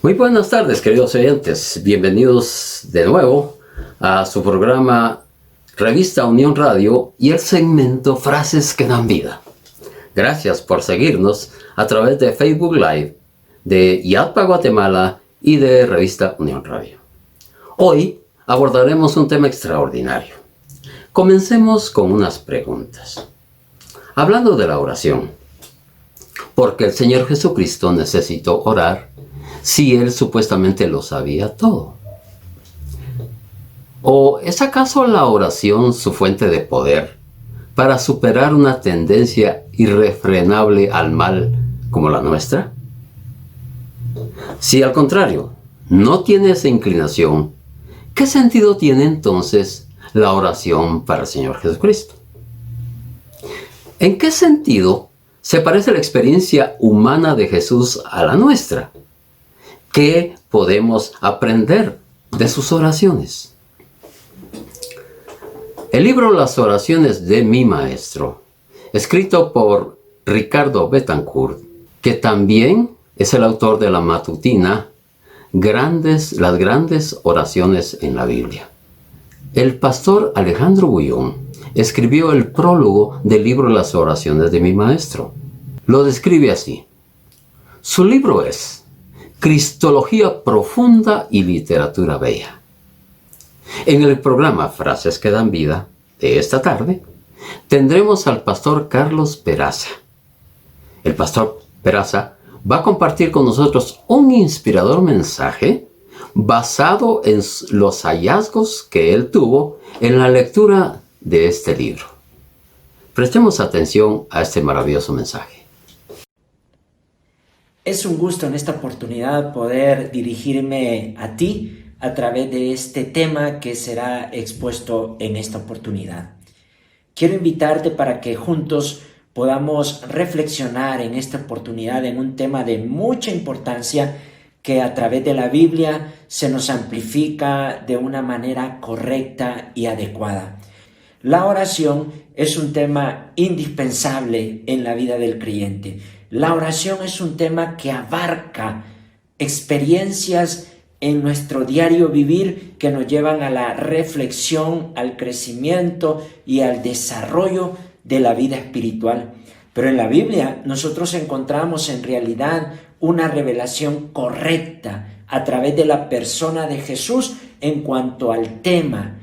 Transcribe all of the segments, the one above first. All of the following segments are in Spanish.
Muy buenas tardes, queridos oyentes. Bienvenidos de nuevo a su programa Revista Unión Radio y el segmento Frases que dan vida. Gracias por seguirnos a través de Facebook Live, de IADPA Guatemala y de Revista Unión Radio. Hoy abordaremos un tema extraordinario. Comencemos con unas preguntas. Hablando de la oración, ¿por qué el Señor Jesucristo necesitó orar si Él supuestamente lo sabía todo? ¿O es acaso la oración su fuente de poder para superar una tendencia irrefrenable al mal como la nuestra? Si al contrario, no tiene esa inclinación, ¿qué sentido tiene entonces la oración para el Señor Jesucristo? ¿En qué sentido se parece la experiencia humana de Jesús a la nuestra? ¿Qué podemos aprender de sus oraciones? El libro Las oraciones de mi maestro, escrito por Ricardo Betancourt, que también es el autor de la matutina Las grandes oraciones en la Biblia. El pastor Alejandro Bullón escribió el prólogo del libro Las oraciones de mi maestro. Lo describe así. Su libro es Cristología profunda y literatura bella. En el programa Frases que dan vida de esta tarde, tendremos al pastor Carlos Peraza. El pastor Peraza va a compartir con nosotros un inspirador mensaje basado en los hallazgos que él tuvo en la lectura de este libro. Prestemos atención a este maravilloso mensaje. Es un gusto en esta oportunidad poder dirigirme a ti a través de este tema que será expuesto en esta oportunidad. Quiero invitarte para que juntos podamos reflexionar en esta oportunidad en un tema de mucha importancia que a través de la Biblia se nos amplifica de una manera correcta y adecuada. La oración es un tema indispensable en la vida del creyente. La oración es un tema que abarca experiencias en nuestro diario vivir que nos llevan a la reflexión, al crecimiento y al desarrollo de la vida espiritual. Pero en la Biblia nosotros encontramos en realidad una revelación correcta a través de la persona de Jesús en cuanto al tema,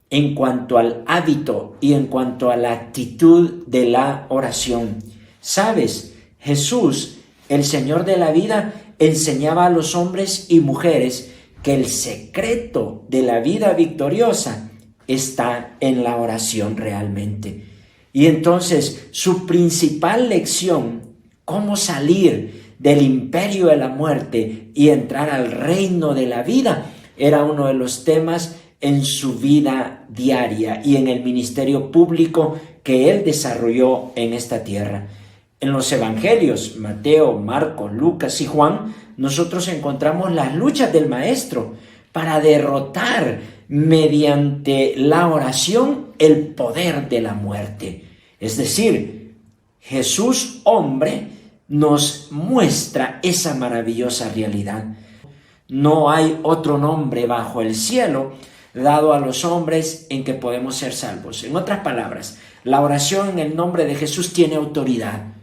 en cuanto al hábito y en cuanto a la actitud de la oración. ¿Sabes? Jesús, el Señor de la vida, enseñaba a los hombres y mujeres que el secreto de la vida victoriosa está en la oración realmente. Y entonces su principal lección, cómo salir del imperio de la muerte y entrar al reino de la vida, era uno de los temas en su vida diaria y en el ministerio público que él desarrolló en esta tierra. En los evangelios, Mateo, Marcos, Lucas y Juan, nosotros encontramos las luchas del maestro para derrotar mediante la oración el poder de la muerte. Es decir, Jesús, hombre, nos muestra esa maravillosa realidad. No hay otro nombre bajo el cielo dado a los hombres en que podemos ser salvos. En otras palabras, la oración en el nombre de Jesús tiene autoridad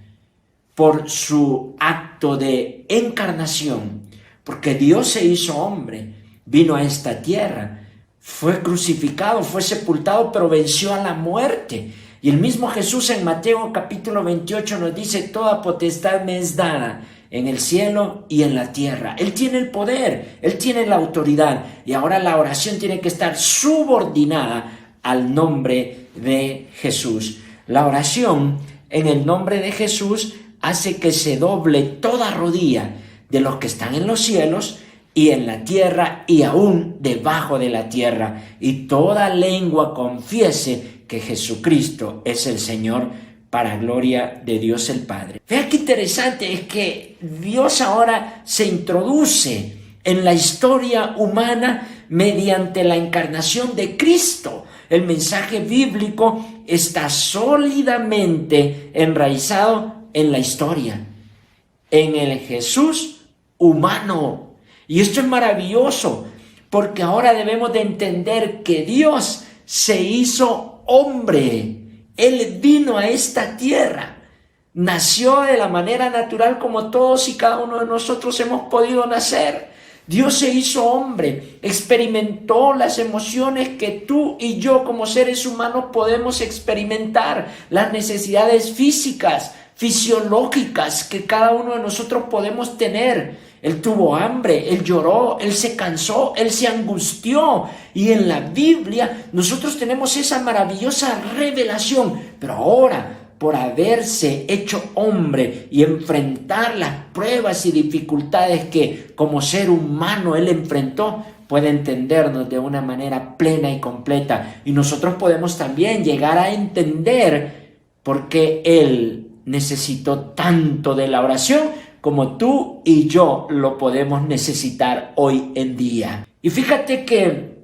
por su acto de encarnación, porque Dios se hizo hombre, vino a esta tierra, fue crucificado, fue sepultado, pero venció a la muerte. Y el mismo Jesús en Mateo capítulo 28 nos dice: toda potestad me es dada en el cielo y en la tierra. Él tiene el poder, Él tiene la autoridad, y ahora la oración tiene que estar subordinada al nombre de Jesús. La oración en el nombre de Jesús hace que se doble toda rodilla de los que están en los cielos y en la tierra y aún debajo de la tierra, y toda lengua confiese que Jesucristo es el Señor, para gloria de Dios el Padre. Vea qué interesante es que Dios ahora se introduce en la historia humana mediante la encarnación de Cristo. El mensaje bíblico está sólidamente enraizado en la historia, en el Jesús humano, Y esto es maravilloso, porque ahora debemos de entender que Dios se hizo hombre. Él vino a esta tierra, nació de la manera natural como todos y cada uno de nosotros hemos podido nacer. Dios se hizo hombre, experimentó las emociones que tú y yo como seres humanos podemos experimentar, las necesidades físicas, fisiológicas que cada uno de nosotros podemos tener. Él tuvo hambre, Él lloró, Él se cansó, Él se angustió. Y en la Biblia nosotros tenemos esa maravillosa revelación. Pero ahora, por haberse hecho hombre y enfrentar las pruebas y dificultades que como ser humano Él enfrentó, puede entendernos de una manera plena y completa. Y nosotros podemos también llegar a entender por qué Él necesitó tanto de la oración como tú y yo lo podemos necesitar hoy en día. Y fíjate que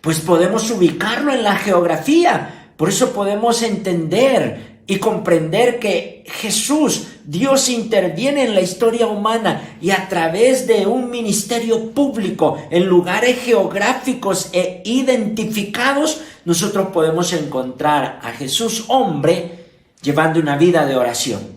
pues podemos ubicarlo en la geografía, por eso podemos entender y comprender que Jesús, Dios interviene en la historia humana y a través de un ministerio público en lugares geográficos e identificados, nosotros podemos encontrar a Jesús hombre llevando una vida de oración.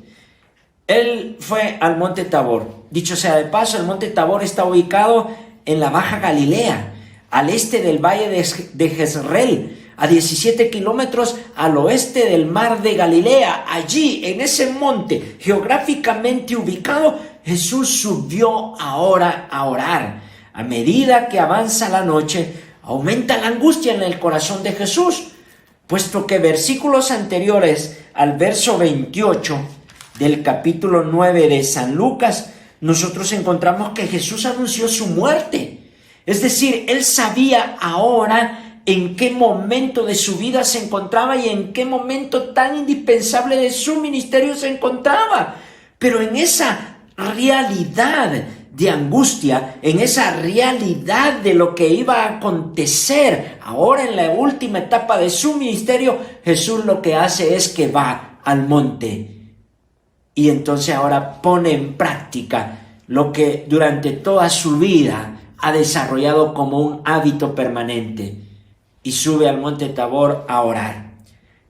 Él fue al Monte Tabor. Dicho sea de paso, el Monte Tabor está ubicado en la Baja Galilea, al este del Valle de Jezreel, a 17 kilómetros al oeste del Mar de Galilea. Allí, en ese monte geográficamente ubicado, Jesús subió ahora a orar. A medida que avanza la noche, aumenta la angustia en el corazón de Jesús, puesto que versículos anteriores al verso 28 del capítulo 9 de San Lucas, nosotros encontramos que Jesús anunció su muerte. Es decir, Él sabía ahora en qué momento de su vida se encontraba y en qué momento tan indispensable de su ministerio se encontraba. Pero en esa realidad de angustia, en esa realidad de lo que iba a acontecer ahora en la última etapa de su ministerio, Jesús lo que hace es que va al monte. Y entonces ahora pone en práctica lo que durante toda su vida ha desarrollado como un hábito permanente. Y sube al Monte Tabor a orar.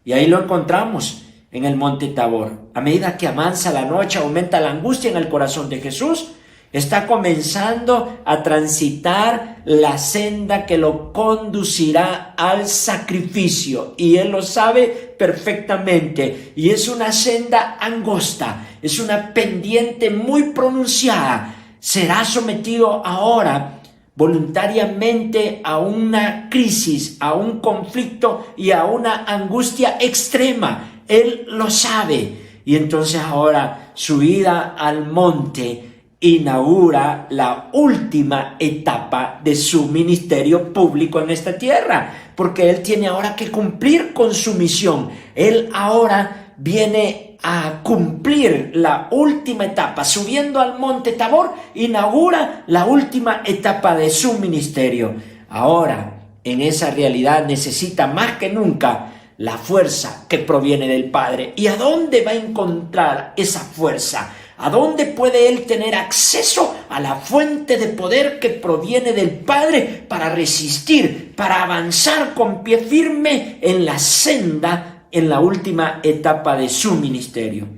Y ahí lo encontramos en el Monte Tabor. A medida que avanza la noche, aumenta la angustia en el corazón de Jesús. Está comenzando a transitar la senda que lo conducirá al sacrificio. Y Él lo sabe perfectamente. Y es una senda angosta. Es una pendiente muy pronunciada. Será sometido ahora voluntariamente a una crisis, a un conflicto y a una angustia extrema. Él lo sabe. Y entonces ahora su ida al monte inaugura la última etapa de su ministerio público en esta tierra, porque Él tiene ahora que cumplir con su misión. Él ahora viene a cumplir la última etapa. Subiendo al Monte Tabor, inaugura la última etapa de su ministerio. Ahora, en esa realidad, necesita más que nunca la fuerza que proviene del Padre. ¿Y a dónde va a encontrar esa fuerza? ¿A dónde puede él tener acceso a la fuente de poder que proviene del Padre para resistir, para avanzar con pie firme en la senda, en la última etapa de su ministerio?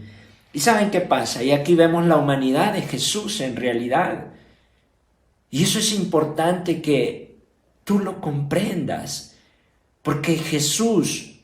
¿Y saben qué pasa? Y aquí vemos la humanidad de Jesús en realidad. Y eso es importante que tú lo comprendas, porque Jesús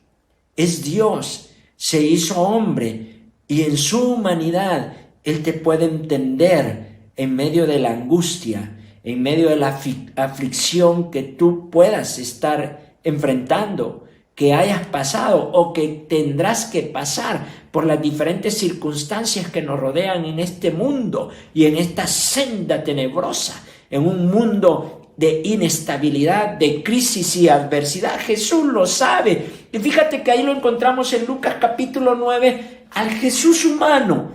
es Dios, se hizo hombre, y en su humanidad Él te puede entender en medio de la angustia, en medio de la aflicción que tú puedas estar enfrentando, que hayas pasado o que tendrás que pasar por las diferentes circunstancias que nos rodean en este mundo y en esta senda tenebrosa, en un mundo de inestabilidad, de crisis y adversidad. Jesús lo sabe. Y fíjate que ahí lo encontramos en Lucas capítulo 9, al Jesús humano.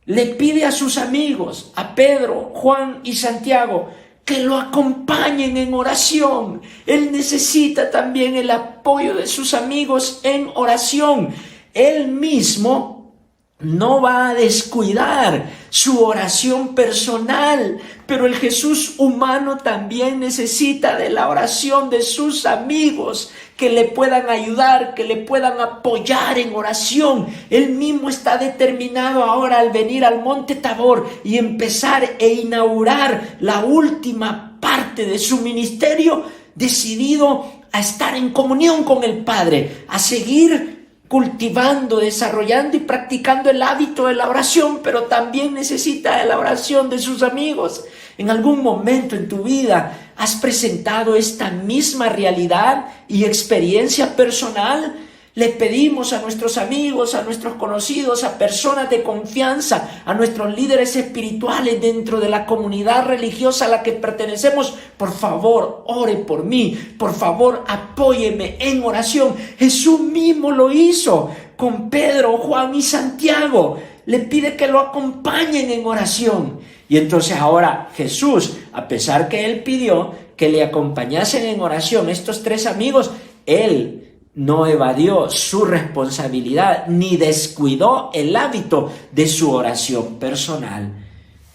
Le pide a sus amigos, a Pedro, Juan y Santiago, que lo acompañen en oración. Él necesita también el apoyo de sus amigos en oración. Él mismo no va a descuidar su oración personal, pero el Jesús humano también necesita de la oración de sus amigos, que le puedan ayudar, que le puedan apoyar en oración. Él mismo está determinado ahora al venir al Monte Tabor y empezar e inaugurar la última parte de su ministerio, decidido a estar en comunión con el Padre, a seguir cultivando, desarrollando y practicando el hábito de la oración, pero también necesita de la oración de sus amigos. En algún momento en tu vida has presentado esta misma realidad y experiencia personal. Le pedimos a nuestros amigos, a nuestros conocidos, a personas de confianza, a nuestros líderes espirituales dentro de la comunidad religiosa a la que pertenecemos: por favor, ore por mí, por favor, apóyeme en oración. Jesús mismo lo hizo con Pedro, Juan y Santiago. Le pide que lo acompañen en oración. Y entonces ahora Jesús, a pesar que él pidió que le acompañasen en oración estos tres amigos, él no evadió su responsabilidad ni descuidó el hábito de su oración personal.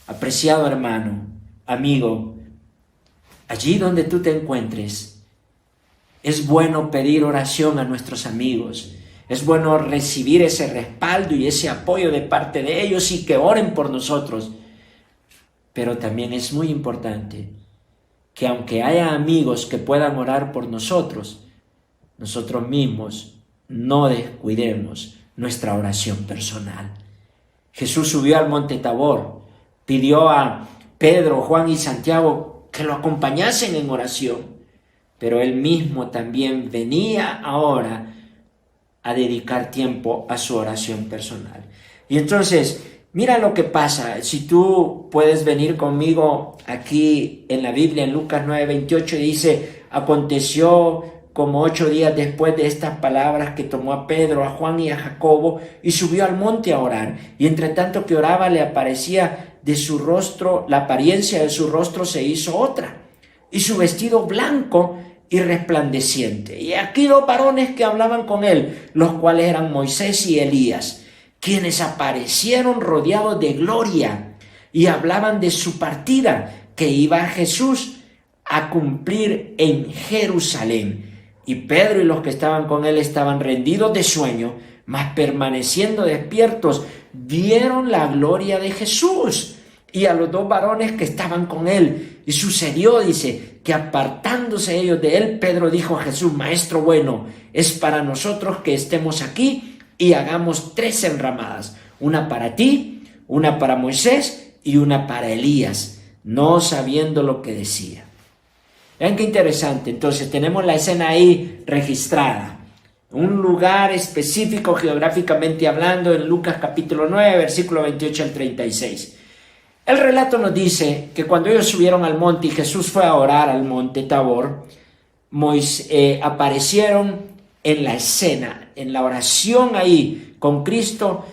Apreciado hermano, amigo, allí donde tú te encuentres, es bueno pedir oración a nuestros amigos. Es bueno recibir ese respaldo y ese apoyo de parte de ellos y que oren por nosotros. Pero también es muy importante que aunque haya amigos que puedan orar por nosotros mismos no descuidemos nuestra oración personal. Jesús subió al Monte Tabor, pidió a Pedro, Juan y Santiago que lo acompañasen en oración, pero él mismo también venía ahora a dedicar tiempo a su oración personal. Y entonces, mira lo que pasa. Si tú puedes venir conmigo aquí en la Biblia, en Lucas 9:28, dice: aconteció como 8 días después de estas palabras que tomó a Pedro, a Juan y a Jacobo y subió al monte a orar. Y entre tanto que oraba, le aparecía de su rostro, la apariencia de su rostro se hizo otra, y su vestido blanco y resplandeciente. Y aquí 2 varones que hablaban con él, los cuales eran Moisés y Elías, quienes aparecieron rodeados de gloria y hablaban de su partida, que iba Jesús a cumplir en Jerusalén. Y Pedro y los que estaban con él estaban rendidos de sueño, mas permaneciendo despiertos, vieron la gloria de Jesús y a los 2 varones que estaban con él. Y sucedió, dice, que apartándose ellos de él, Pedro dijo a Jesús: Maestro bueno, es para nosotros que estemos aquí y hagamos 3 enramadas, una para ti, una para Moisés y una para Elías, no sabiendo lo que decía. Vean qué interesante. Entonces tenemos la escena ahí registrada. Un lugar específico geográficamente hablando en Lucas capítulo 9, versículo 28 al 36. El relato nos dice que cuando ellos subieron al monte y Jesús fue a orar al monte Tabor, aparecieron en la escena, en la oración ahí con Cristo,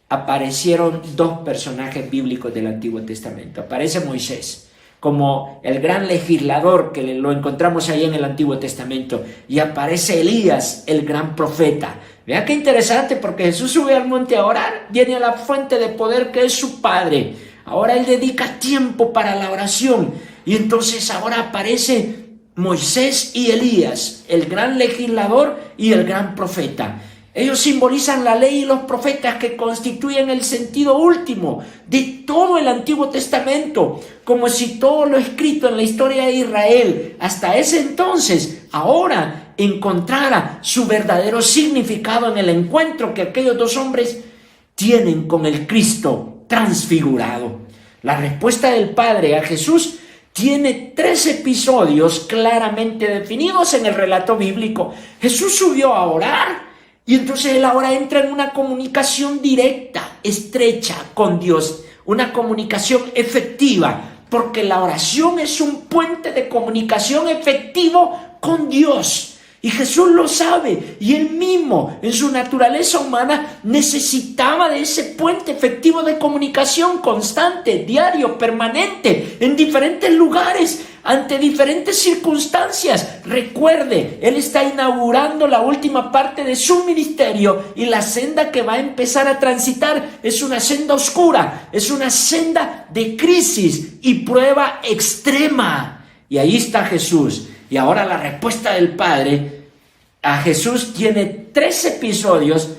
aparecieron 2 personajes bíblicos del Antiguo Testamento. Aparece Moisés como el gran legislador, que lo encontramos ahí en el Antiguo Testamento, y aparece Elías, el gran profeta. Vean qué interesante, porque Jesús sube al monte a orar, viene a la fuente de poder que es su Padre. Ahora él dedica tiempo para la oración, y entonces ahora aparece Moisés y Elías, el gran legislador y el gran profeta. Ellos simbolizan la ley y los profetas, que constituyen el sentido último de todo el Antiguo Testamento, como si todo lo escrito en la historia de Israel hasta ese entonces ahora encontrara su verdadero significado en el encuentro que aquellos 2 hombres tienen con el Cristo transfigurado. La respuesta del Padre a Jesús tiene 3 episodios claramente definidos en el relato bíblico. Jesús subió a orar, y entonces él ahora entra en una comunicación directa, estrecha con Dios, una comunicación efectiva, porque la oración es un puente de comunicación efectivo con Dios. Y Jesús lo sabe, y él mismo, en su naturaleza humana, necesitaba de ese puente efectivo de comunicación constante, diario, permanente, en diferentes lugares, ante diferentes circunstancias. Recuerde, Él está inaugurando la última parte de su ministerio y la senda que va a empezar a transitar es una senda oscura, es una senda de crisis y prueba extrema. Y ahí está Jesús. Y ahora la respuesta del Padre a Jesús tiene 3 episodios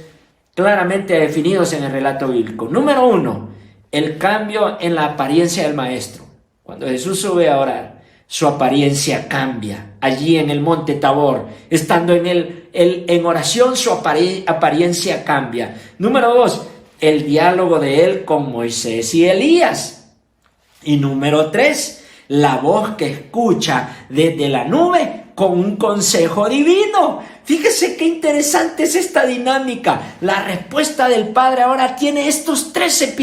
claramente definidos en el relato bíblico. Número 1, el cambio en la apariencia del Maestro. Cuando Jesús sube a orar, su apariencia cambia. Allí en el monte Tabor, estando en oración, su apariencia cambia. Número 2, el diálogo de él con Moisés y Elías. Y número 3, la voz que escucha desde la nube con un consejo divino. Fíjese qué interesante es esta dinámica. La respuesta del Padre ahora tiene estos 3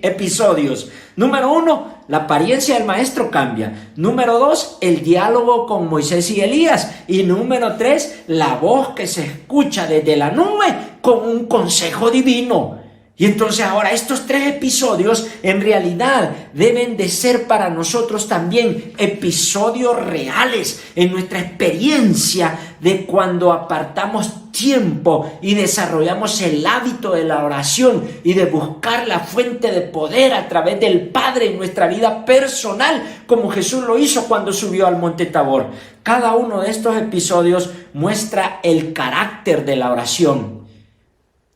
episodios. Número 1, la apariencia del Maestro cambia. Número 2, el diálogo con Moisés y Elías. Y número 3, la voz que se escucha desde la nube con un consejo divino. Y entonces ahora estos 3 episodios en realidad deben de ser para nosotros también episodios reales en nuestra experiencia de cuando apartamos tiempo y desarrollamos el hábito de la oración y de buscar la fuente de poder a través del Padre en nuestra vida personal, como Jesús lo hizo cuando subió al monte Tabor. Cada uno de estos episodios muestra el carácter de la oración.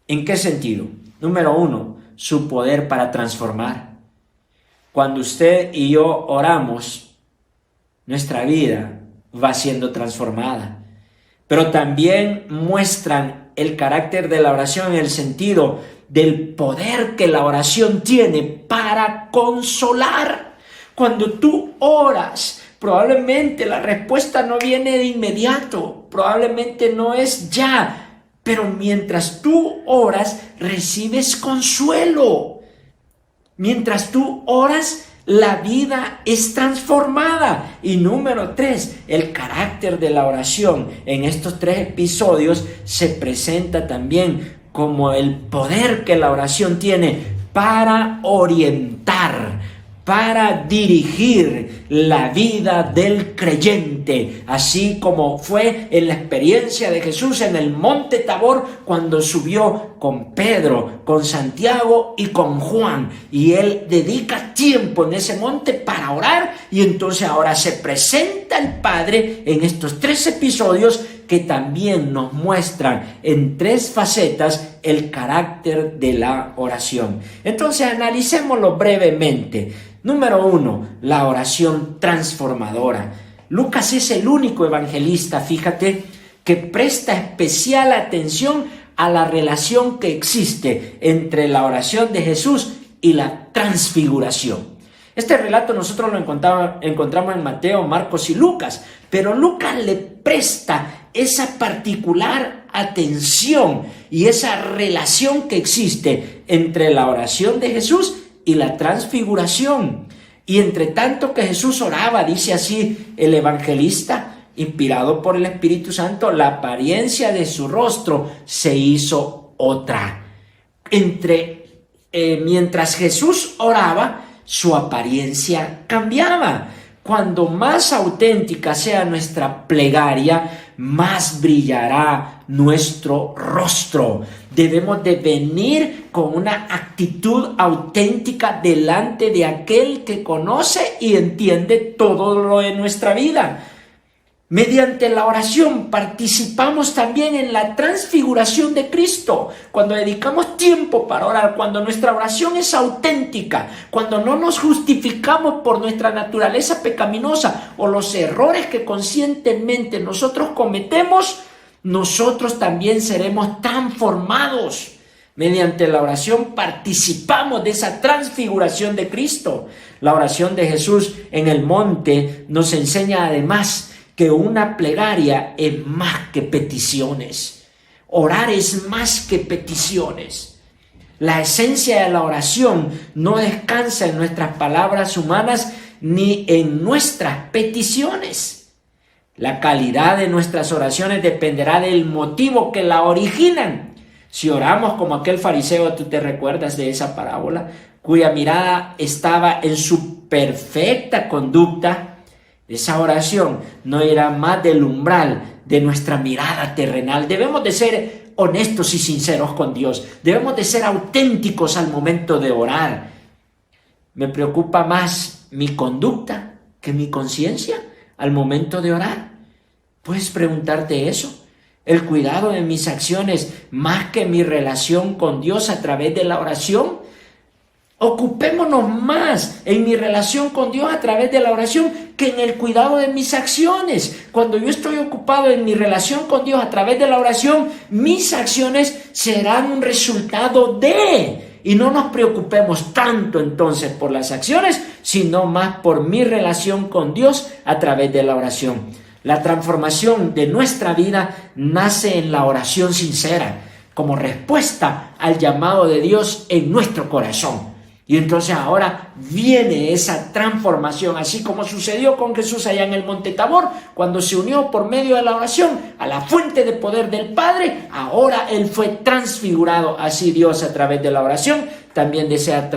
¿En qué sentido? Número 1, su poder para transformar. Cuando usted y yo oramos, nuestra vida va siendo transformada. Pero también muestran el carácter de la oración en el sentido del poder que la oración tiene para consolar. Cuando tú oras, probablemente la respuesta no viene de inmediato, probablemente no es ya. Pero mientras tú oras, recibes consuelo. Mientras tú oras, la vida es transformada. Y número 3, el carácter de la oración en estos 3 episodios se presenta también como el poder que la oración tiene para orientar, para dirigir la vida del creyente, así como fue en la experiencia de Jesús en el monte Tabor cuando subió con Pedro, con Santiago y con Juan, y él dedica tiempo en ese monte para orar, y entonces ahora se presenta el Padre en estos 3 episodios que también nos muestran en 3 facetas el carácter de la oración. Entonces analicémoslo brevemente. Número 1, la oración transformadora. Lucas es el único evangelista, fíjate, que presta especial atención a la relación que existe entre la oración de Jesús y la transfiguración. Este relato nosotros lo encontramos en Mateo, Marcos y Lucas, pero Lucas le presta esa particular atención y esa relación que existe entre la oración de Jesús y la transfiguración. Y entre tanto que Jesús oraba, dice así el evangelista, inspirado por el Espíritu Santo, la apariencia de su rostro se hizo otra. Mientras Jesús oraba, su apariencia cambiaba. Cuando más auténtica sea nuestra plegaria, más brillará nuestro rostro. Debemos de venir con una actitud auténtica delante de aquel que conoce y entiende todo lo de nuestra vida. Mediante la oración participamos también en la transfiguración de Cristo. Cuando dedicamos tiempo para orar, cuando nuestra oración es auténtica, cuando no nos justificamos por nuestra naturaleza pecaminosa o los errores que conscientemente nosotros cometemos, nosotros también seremos transformados. Mediante la oración participamos de esa transfiguración de Cristo. La oración de Jesús en el monte nos enseña además que una plegaria es más que peticiones. Orar es más que peticiones. La esencia de la oración no descansa en nuestras palabras humanas ni en nuestras peticiones. La calidad de nuestras oraciones dependerá del motivo que la originan. Si oramos como aquel fariseo, tú te recuerdas de esa parábola, cuya mirada estaba en su perfecta conducta, Esa oración no irá más del umbral de nuestra mirada terrenal. Debemos de ser honestos y sinceros con Dios. Debemos de ser auténticos al momento de orar. ¿Me preocupa más mi conducta que mi conciencia al momento de orar? Puedes preguntarte eso. El cuidado de mis acciones más que mi relación con Dios a través de la oración. Ocupémonos más en mi relación con Dios a través de la oración que en el cuidado de mis acciones. Cuando yo estoy ocupado en mi relación con Dios a través de la oración, mis acciones serán un resultado de... Y no nos preocupemos tanto entonces por las acciones, sino más por mi relación con Dios a través de la oración. La transformación de nuestra vida nace en la oración sincera, como respuesta al llamado de Dios en nuestro corazón. Y entonces ahora viene esa transformación, así como sucedió con Jesús allá en el Monte Tabor, cuando se unió por medio de la oración a la fuente de poder del Padre. Ahora Él fue transfigurado. Así Dios, a través de la oración, también desea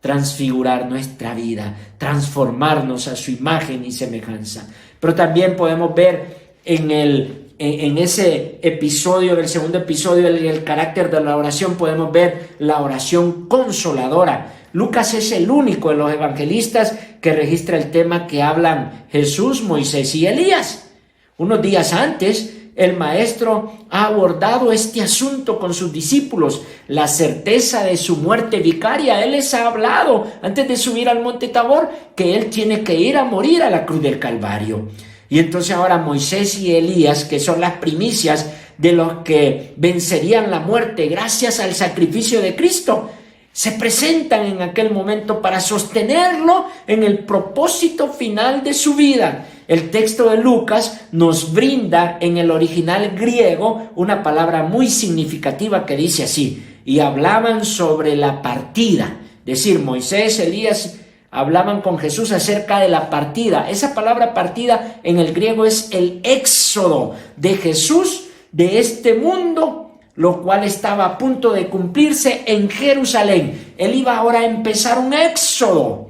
transfigurar nuestra vida, transformarnos a su imagen y semejanza. Pero también podemos ver en ese episodio, en el segundo episodio, el carácter de la oración, podemos ver la oración consoladora. Lucas es el único de los evangelistas que registra el tema que hablan Jesús, Moisés y Elías. Unos días antes, el maestro ha abordado este asunto con sus discípulos, la certeza de su muerte vicaria. Él les ha hablado antes de subir al Monte Tabor que él tiene que ir a morir a la cruz del Calvario. Y entonces ahora Moisés y Elías, que son las primicias de los que vencerían la muerte gracias al sacrificio de Cristo, se presentan en aquel momento para sostenerlo en el propósito final de su vida. El texto de Lucas nos brinda en el original griego una palabra muy significativa que dice así: y hablaban sobre la partida. Es decir, Moisés, Elías hablaban con Jesús acerca de la partida. Esa palabra partida en el griego es el éxodo de Jesús de este mundo, lo cual estaba a punto de cumplirse en Jerusalén. Él iba ahora a empezar un éxodo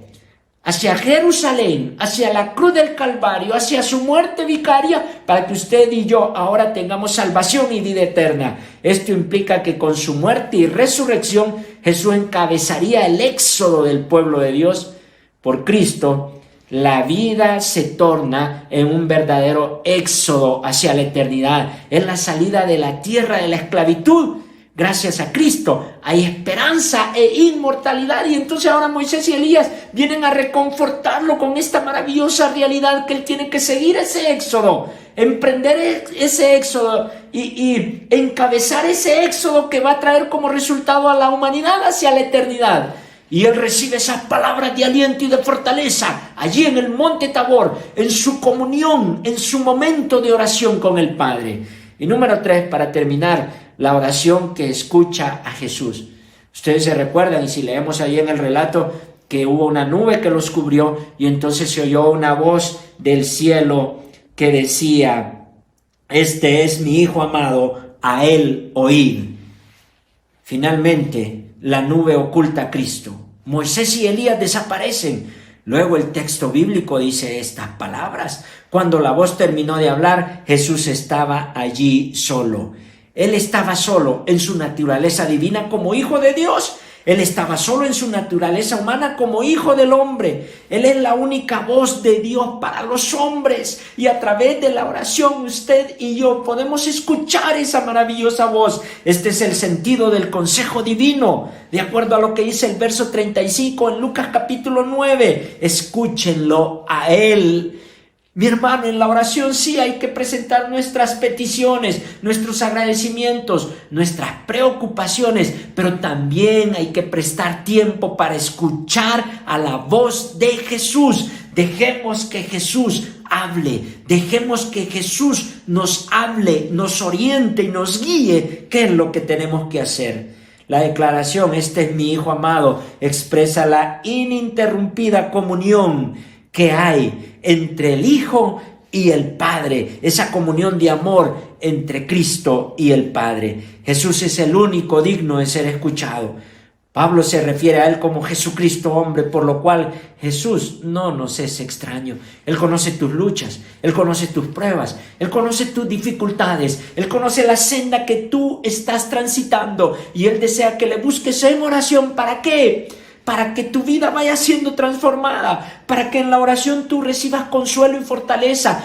hacia Jerusalén, hacia la cruz del Calvario, hacia su muerte vicaria, para que usted y yo ahora tengamos salvación y vida eterna. Esto implica que con su muerte y resurrección, Jesús encabezaría el éxodo del pueblo de Dios. Por Cristo, la vida se torna en un verdadero éxodo hacia la eternidad. Es la salida de la tierra de la esclavitud. Gracias a Cristo hay esperanza e inmortalidad. Y entonces ahora Moisés y Elías vienen a reconfortarlo con esta maravillosa realidad que él tiene que seguir ese éxodo, emprender ese éxodo y encabezar ese éxodo que va a traer como resultado a la humanidad hacia la eternidad. Y él recibe esas palabras de aliento y de fortaleza allí en el Monte Tabor, en su comunión, en su momento de oración con el Padre. Y número 3, para terminar, la oración que escucha a Jesús. Ustedes se recuerdan, y si leemos ahí en el relato, que hubo una nube que los cubrió y entonces se oyó una voz del cielo que decía: este es mi Hijo amado, a él oíd. Finalmente, la nube oculta a Cristo. Moisés y Elías desaparecen. Luego el texto bíblico dice estas palabras: cuando la voz terminó de hablar, Jesús estaba allí solo. Él estaba solo en su naturaleza divina como Hijo de Dios. Él estaba solo en su naturaleza humana como Hijo del Hombre. Él es la única voz de Dios para los hombres. Y a través de la oración, usted y yo podemos escuchar esa maravillosa voz. Este es el sentido del consejo divino, de acuerdo a lo que dice el verso 35 en Lucas capítulo 9. Escúchenlo a Él. Mi hermano, en la oración sí hay que presentar nuestras peticiones, nuestros agradecimientos, nuestras preocupaciones, pero también hay que prestar tiempo para escuchar a la voz de Jesús. Dejemos que Jesús hable, dejemos que Jesús nos hable, nos oriente y nos guíe qué es lo que tenemos que hacer. La declaración, este es mi Hijo amado, expresa la ininterrumpida comunión que hay entre el Hijo y el Padre, esa comunión de amor entre Cristo y el Padre. Jesús es el único digno de ser escuchado. Pablo se refiere a él como Jesucristo hombre, por lo cual Jesús no nos es extraño. Él conoce tus luchas, Él conoce tus pruebas, Él conoce tus dificultades, Él conoce la senda que tú estás transitando y Él desea que le busques en oración. ¿Para qué? Para que tu vida vaya siendo transformada, para que en la oración tú recibas consuelo y fortaleza,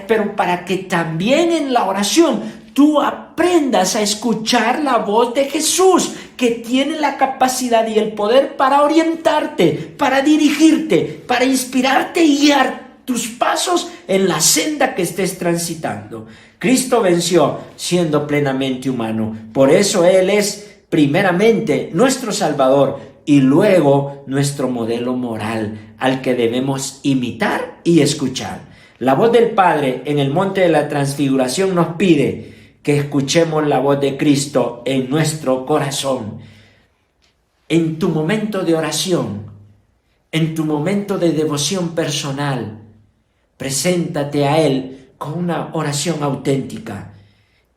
pero para que también en la oración tú aprendas a escuchar la voz de Jesús, que tiene la capacidad y el poder para orientarte, para dirigirte, para inspirarte y guiar tus pasos en la senda que estés transitando. Cristo venció siendo plenamente humano. Por eso Él es primeramente nuestro Salvador y luego nuestro modelo moral al que debemos imitar y escuchar. La voz del Padre en el monte de la transfiguración nos pide que escuchemos la voz de Cristo en nuestro corazón. En tu momento de oración, en tu momento de devoción personal, preséntate a Él con una oración auténtica.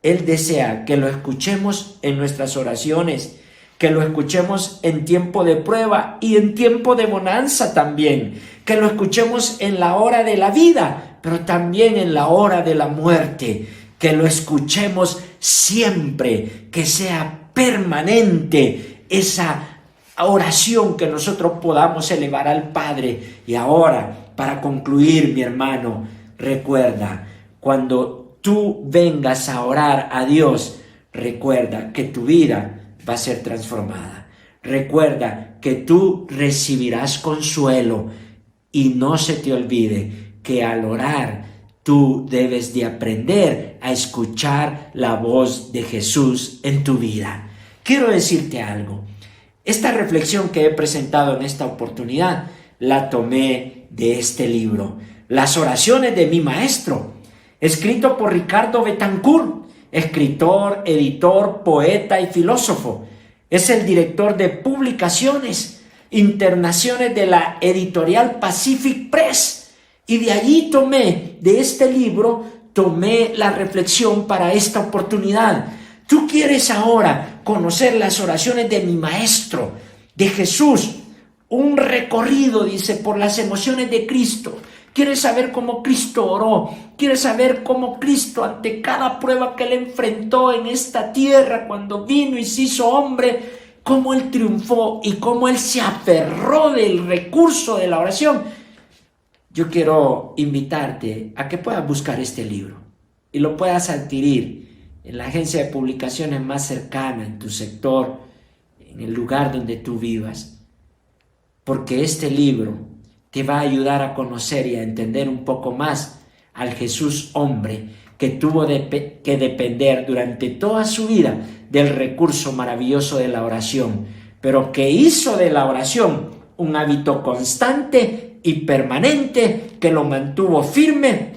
Él desea que lo escuchemos en nuestras oraciones, que lo escuchemos en tiempo de prueba y en tiempo de bonanza también, que lo escuchemos en la hora de la vida, pero también en la hora de la muerte, que lo escuchemos siempre, que sea permanente esa oración que nosotros podamos elevar al Padre. Y ahora, para concluir, mi hermano, recuerda, cuando tú vengas a orar a Dios, recuerda que tu vida va a ser transformada. Recuerda que tú recibirás consuelo y no se te olvide que al orar tú debes de aprender a escuchar la voz de Jesús en tu vida. Quiero decirte algo. Esta reflexión que he presentado en esta oportunidad la tomé de este libro, Las oraciones de mi maestro, escrito por Ricardo Betancourt, escritor, editor, poeta y filósofo. Es el director de publicaciones, internaciones de la editorial Pacific Press. Y de allí de este libro, tomé la reflexión para esta oportunidad. Tú quieres ahora conocer las oraciones de mi maestro, de Jesús, un recorrido, dice, por las emociones de Cristo. Quieres saber cómo Cristo oró, quieres saber cómo Cristo, ante cada prueba que él enfrentó en esta tierra, cuando vino y se hizo hombre, cómo él triunfó y cómo él se aferró del recurso de la oración. Yo quiero invitarte a que puedas buscar este libro y lo puedas adquirir en la agencia de publicaciones más cercana, en tu sector, en el lugar donde tú vivas. Porque este libro te va a ayudar a conocer y a entender un poco más al Jesús hombre que tuvo que depender durante toda su vida del recurso maravilloso de la oración, pero que hizo de la oración un hábito constante y permanente, que lo mantuvo firme,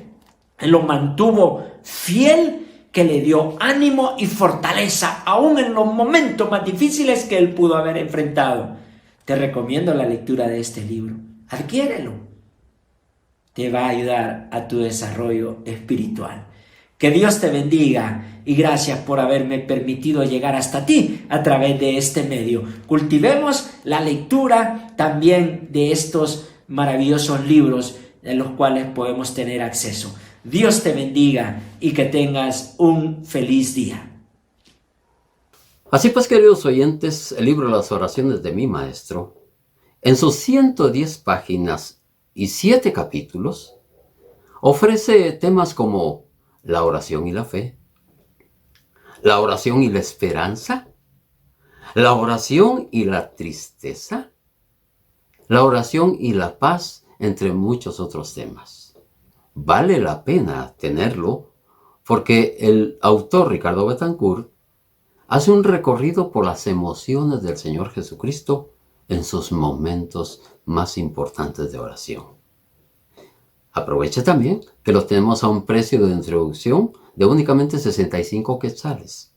lo mantuvo fiel, que le dio ánimo y fortaleza aún en los momentos más difíciles que él pudo haber enfrentado. Te recomiendo la lectura de este libro. Adquiérelo. Te va a ayudar a tu desarrollo espiritual. Que Dios te bendiga y gracias por haberme permitido llegar hasta ti a través de este medio. Cultivemos la lectura también de estos maravillosos libros en los cuales podemos tener acceso. Dios te bendiga y que tengas un feliz día. Así pues, queridos oyentes, el libro Las oraciones de mi maestro, en sus 110 páginas y 7 capítulos, ofrece temas como la oración y la fe, la oración y la esperanza, la oración y la tristeza, la oración y la paz, entre muchos otros temas. Vale la pena tenerlo porque el autor Ricardo Betancourt hace un recorrido por las emociones del Señor Jesucristo en sus momentos más importantes de oración. Aproveche también que lo tenemos a un precio de introducción de únicamente 65 quetzales.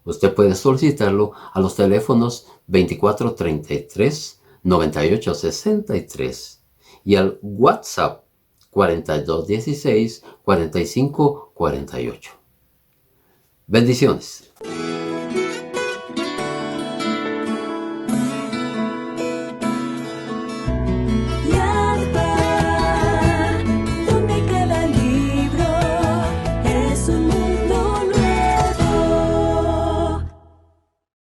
Usted puede solicitarlo a los teléfonos 2433-9863 y al WhatsApp 4216-4548. Bendiciones.